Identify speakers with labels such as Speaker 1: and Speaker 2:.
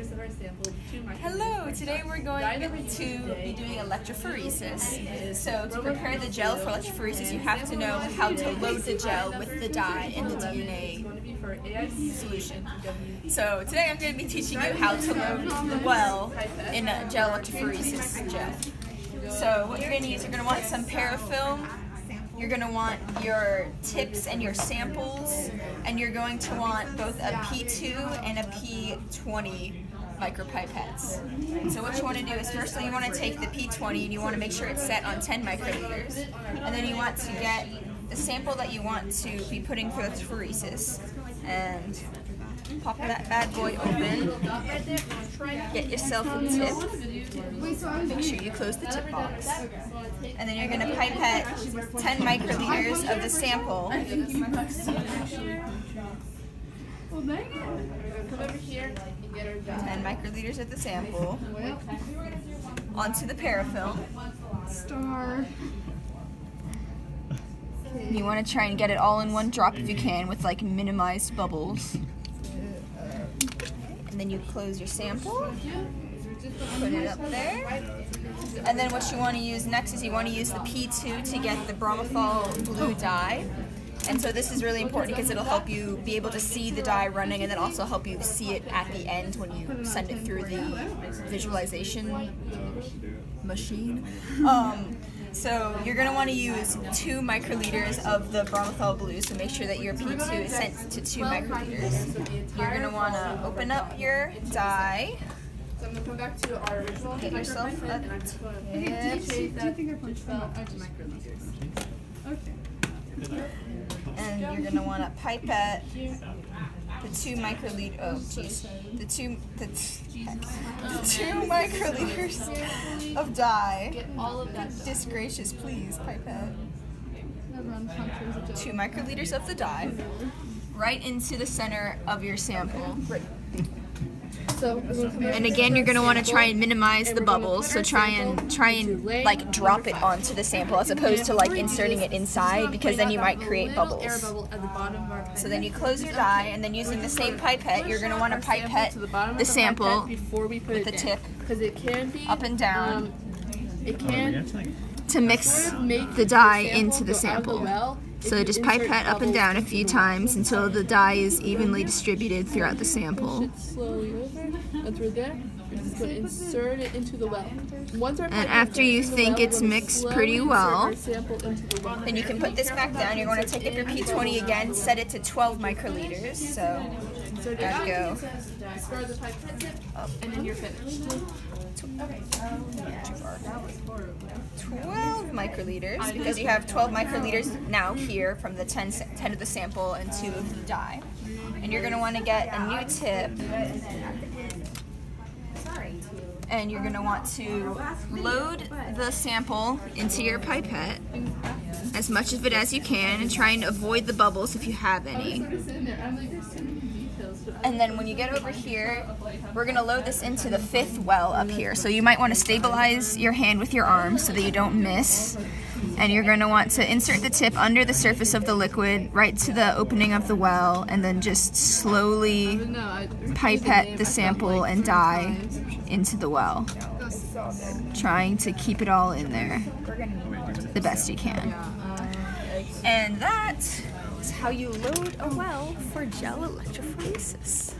Speaker 1: microliters of our sample, 2 microliters.
Speaker 2: Hello, today we're going to be doing electrophoresis. So to prepare the gel for electrophoresis, you have to know how to load the gel with the dye in the DNA solution. So today I'm going to be teaching you how to load the well in a gel electrophoresis gel. So what you're going to use, you're going to want some parafilm. You're going to want your tips and your samples, and you're going to want both a P2 and a P20 micropipettes. So what you want to do is firstly you want to take the P20 and you want to make sure it's set on 10 microliters, and then you want to get the sample that you want to be putting through electrophoresis and pop that bad boy open, get yourself a tip, make sure you close the tip box, and then you're going to pipette 10 microliters of the sample.
Speaker 1: Come over here and get our dye.
Speaker 2: 10 microliters of the sample onto the parafilm. You want to try and get it all in one drop if you can with like minimized bubbles. And then you close your sample, put it up there. And then what you want to use next is you want to use the P2 to get the bromothol blue dye. And so this is really important because it'll help you be able to see the dye running, and then also help you see it at the end when you send it through the visualization machine. So you're going to want to use 2 microliters of the bromothol blue, so make sure that your P2 is sent to 2 microliters. You're going to want to open up your dye.
Speaker 1: So I'm going to come back to our original.
Speaker 2: Get yourself a tip. And you're going to want to pipette the 2 microliters, the 2 microliters of dye.
Speaker 1: Get all of that dye.
Speaker 2: Disgracious, please, pipette. 2 microliters of the dye right into the center of your sample. And again, you're going to want to try and minimize the bubbles, so try and like drop it onto the sample as opposed to like inserting it inside, because then you might create bubbles. So then you close your dye, and then using the same pipette, you're going to want to pipette the sample with the tip up and down to mix the dye into the sample. So just pipette up and down a few times until the dye is evenly distributed throughout the sample.
Speaker 1: Slowly over. Once we're there, we're just going to insert it into the well.
Speaker 2: And after you think it's mixed pretty well, then you can put this back down. You're going to take up your P20 again, set it to 12 microliters. So gotta go up,
Speaker 1: and then you're finished.
Speaker 2: 12 microliters, because you have 12 microliters now here from the 10 of the sample and 2 of the dye. And you're going to want to get a new tip, and you're going to want to load the sample into your pipette, as much of it as you can, and try and avoid the bubbles if you have any. And then when you get over here, we're going to load this into the 5th well up here. So you might want to stabilize your hand with your arm so that you don't miss. And you're going to want to insert the tip under the surface of the liquid right to the opening of the well, and then just slowly pipette the sample and dye into the well, trying to keep it all in there the best you can. And that is how you load a well for gel electrophoresis.